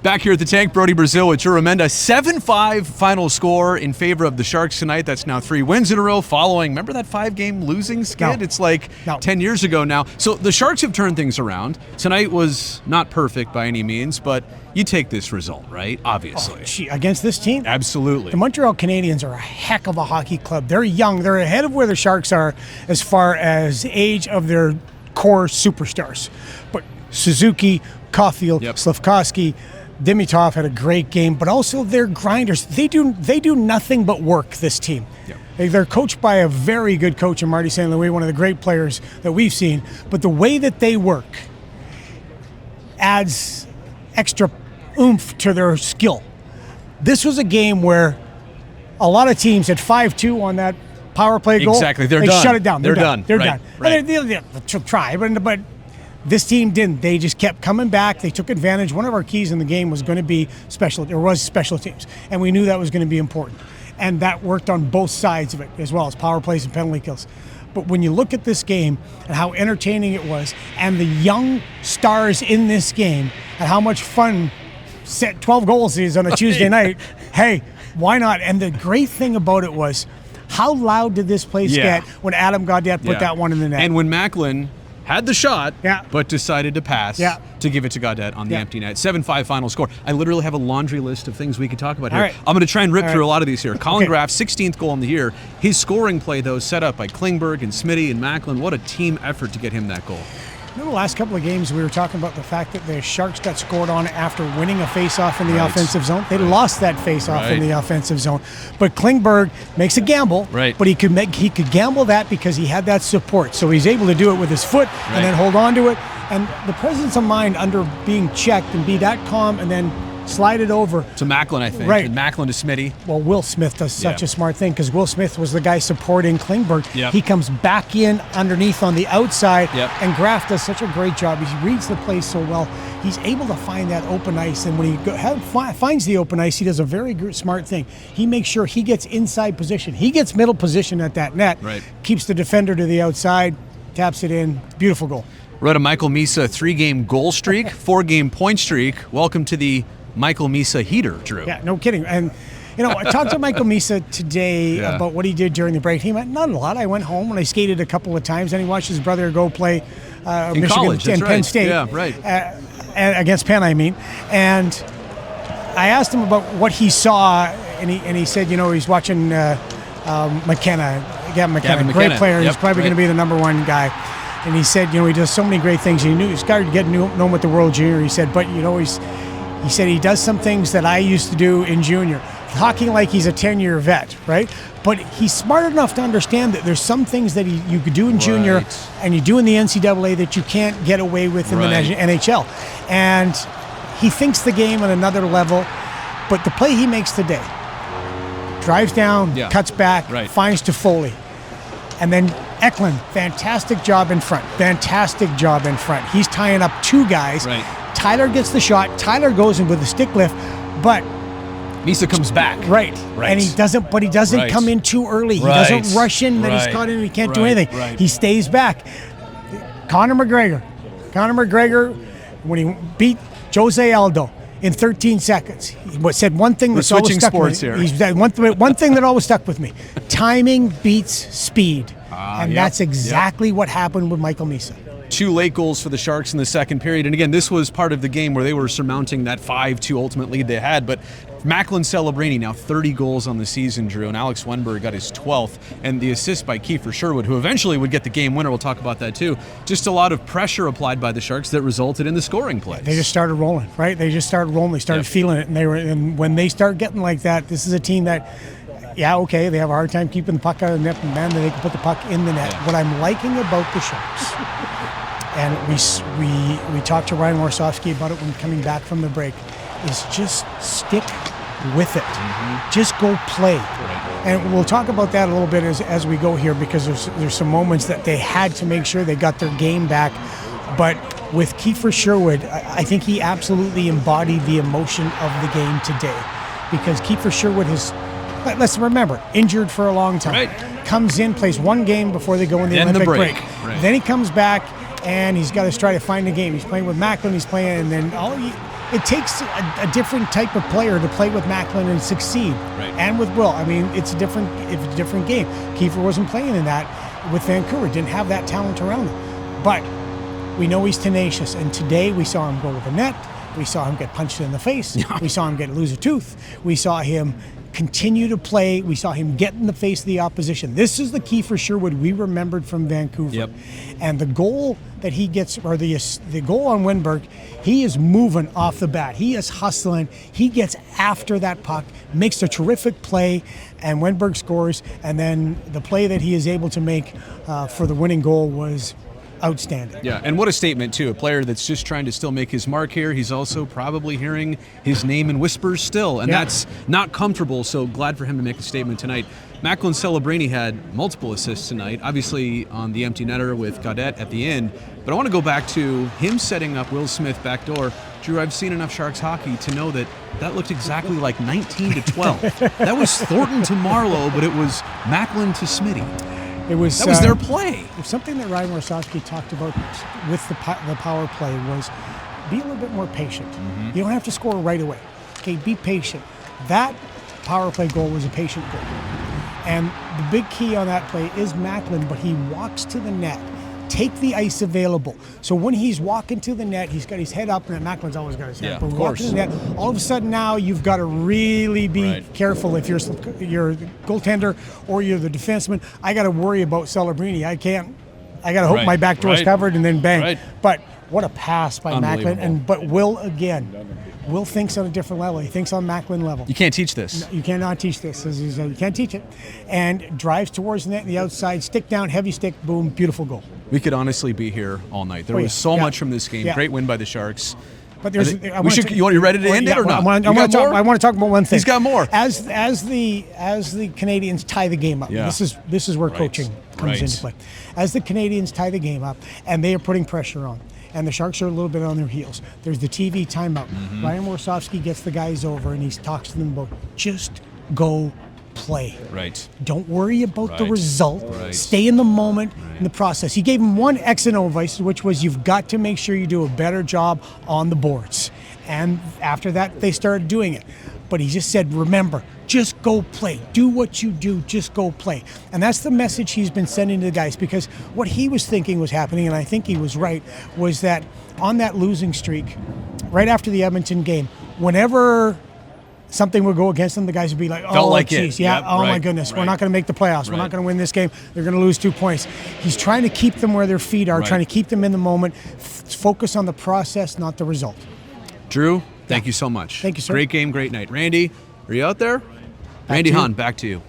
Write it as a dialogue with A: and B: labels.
A: Back here at the tank, Brodie Brazil with Remenda. 7-5 final score in favor of the Sharks tonight. That's now 3 wins in a row following, remember that 5-game losing skid?
B: No.
A: It's like
B: No.
A: 10 years ago now. So the Sharks have turned things around. Tonight was not perfect by any means, but you take this result, right? Obviously.
B: Against this team?
A: Absolutely.
B: The Montreal Canadiens are a heck of a hockey club. They're young. They're ahead of where the Sharks are as far as age of their core superstars. But Suzuki, Caulfield, Slafkovsky, Dimitrov had a great game, but also they're grinders. They do nothing but work, this team. Yep. They're coached by a very good coach in Marty St. Louis, one of the great players that we've seen. But the way that they work adds extra oomph to their skill. This was a game where a lot of teams had 5-2 on that power play goal.
A: Exactly,
B: they
A: done.
B: shut it down. They're done. They're
A: right.
B: done.
A: Right.
B: They'll try, but this team didn't. They just kept coming back. They took advantage. One of our keys in the game was going to be special teams, and we knew that was going to be important. And that worked on both sides of it, as well as power plays and penalty kills. But when you look at this game and how entertaining it was, and the young stars in this game, and how much fun 12 goals is on a Tuesday night, hey, why not? And the great thing about it was, how loud did this place get when Adam Gaudette put that one in the net?
A: And when Macklin had the shot, but decided to pass to give it to Gaudette on the empty net. 7-5 final score. I literally have a laundry list of things we could talk about here. I'm going to try and rip through a lot of these here. Colin Graf, 16th goal in the year. His scoring play, though, set up by Klingberg and Smitty and Macklin. What a team effort to get him that goal.
B: In the last couple of games, we were talking about the fact that the Sharks got scored on after winning a face-off in the offensive zone. They lost that face-off in the offensive zone. But Klingberg makes a gamble, but he could gamble that because he had that support. So he's able to do it with his foot and then hold on to it. And the presence of mind under being checked and be that calm and then slide it over
A: to Macklin, I think. And Macklin to Smitty.
B: Well, Will Smith does such a smart thing because Will Smith was the guy supporting Klingberg. He comes back in underneath on the outside, and Graf does such a great job. He reads the play so well. He's able to find that open ice, and when he finds the open ice, he does a very smart thing. He makes sure he gets inside position. He gets middle position at that net, keeps the defender to the outside, taps it in. Beautiful goal.
A: We're at a Michael Misa 3-game goal streak, 4-game point streak. Welcome to the Michael Misa heater, Drew.
B: Yeah, no kidding. And, I talked to Michael Misa today about what he did during the break. He went, not a lot. I went home and I skated a couple of times, and he watched his brother go play
A: in
B: Michigan
A: college,
B: and Penn State.
A: Yeah, right.
B: Against Penn, I mean. And I asked him about what he saw, and he said, he's watching McKenna. Gavin McKenna, great player. He's probably going to be the number one guy. And he said, he does so many great things. He started to get known with the World Junior. He said, but he said he does some things that I used to do in junior, talking like he's a 10-year vet, right? But he's smart enough to understand that there's some things that you could do in junior and you do in the NCAA that you can't get away with in the NHL. And he thinks the game at another level, but the play he makes today, drives down, cuts back, finds Toffoli, and then Eklund, fantastic job in front. He's tying up two guys. Tyler gets the shot. Tyler goes in with a stick lift, but
A: Misa comes back.
B: And he doesn't come in too early. He doesn't rush in, then he's caught in and he can't do anything. He stays back. Conor McGregor, when he beat Jose Aldo in 13 seconds, he said one thing that's always stuck with me. He said one thing that always stuck with me. Timing beats speed. And that's exactly what happened with Michael Misa.
A: 2 late goals for the Sharks in the second period. And again, this was part of the game where they were surmounting that 5-2 ultimate lead they had. But Macklin Celebrini, now 30 goals on the season, Drew, and Alex Wenberg got his 12th. And the assist by Kiefer Sherwood, who eventually would get the game winner. We'll talk about that too. Just a lot of pressure applied by the Sharks that resulted in the scoring plays.
B: They just started rolling, right? They started feeling it. And when they start getting like that, this is a team that, they have a hard time keeping the puck out of the net, and man, they can put the puck in the net. What I'm liking about the Sharks, and we talked to Ryan Warsofsky about it when coming back from the break, is just stick with it. Just go play. And we'll talk about that a little bit as we go here, because there's some moments that they had to make sure they got their game back. But with Kiefer Sherwood, I think he absolutely embodied the emotion of the game today, because Kiefer Sherwood has, let's remember, injured for a long time. Comes in, plays one game before they go in the Olympic break. Then he comes back and he's got to try to find the game. He's playing with Macklin, he's playing, and then it takes a different type of player to play with Macklin and succeed, and with Will. I mean, it's a different game. Kiefer wasn't playing in that with Vancouver, didn't have that talent around him. But we know he's tenacious, and today we saw him go to the net. We saw him get punched in the face. We saw him lose a tooth. We saw him continue to play. We saw him get in the face of the opposition. This is the Kiefer Sherwood we remembered from Vancouver. And the goal that he gets, or the goal on Wenberg, he is moving off the bat. He is hustling. He gets after that puck, makes a terrific play, and Wenberg scores. And then the play that he is able to make for the winning goal was outstanding.
A: Yeah, and what a statement, too. A player that's just trying to still make his mark here. He's also probably hearing his name in whispers still, and that's not comfortable, so glad for him to make a statement tonight. Macklin Celebrini had multiple assists tonight, obviously on the empty netter with Gaudette at the end, but I want to go back to him setting up Will Smith backdoor. Drew, I've seen enough Sharks hockey to know that looked exactly like 19 to 12. That was Thornton to Marlowe, but it was Macklin to Smitty. That was their play.
B: Something that Ryan Warsawski talked about with the power play was be a little bit more patient. You don't have to score right away. Okay, be patient. That power play goal was a patient goal. And the big key on that play is Macklin, but he walks to the net. Take the ice available. So when he's walking to the net, he's got his head up, and Macklin's always got his head up. But walking to the net, all of a sudden now you've got to really be careful if you're the goaltender or you're the defenseman. I got to worry about Celebrini. I got to hope my back door's covered and then bang. But what a pass by Macklin. But Will again. Will thinks on a different level. He thinks on Macklin level.
A: You can't teach this.
B: No, you cannot teach this. As he said, you can't teach it. And drives towards the net on the outside, stick down, heavy stick, boom, beautiful goal.
A: We could honestly be here all night. There was so much from this game. Great win by the Sharks.
B: But there's.
A: You ready to end it or not?
B: I want to talk about one thing.
A: He's got more.
B: As the Canadiens tie the game up. This is where coaching comes into play. As the Canadiens tie the game up, and they are putting pressure on, and the Sharks are a little bit on their heels. There's the TV timeout. Ryan Warsawski gets the guys over, and he talks to them about just go play. Don't worry about the result. Stay in the moment, in the process. He gave him one X and O advice, which was you've got to make sure you do a better job on the boards. And after that, they started doing it. But he just said, remember, just go play. Do what you do, just go play. And that's the message he's been sending to the guys, because what he was thinking was happening, and I think he was right, was that on that losing streak, right after the Edmonton game, whenever something would go against them, the guys would be like, oh, geez, my goodness, we're not going to make the playoffs. We're not going to win this game. They're going to lose 2 points. He's trying to keep them where their feet are, trying to keep them in the moment, focus on the process, not the result.
A: Drew, thank you so much.
B: Thank you, sir.
A: Great game, great night. Randy, are you out there? Randy Hahn, back to you.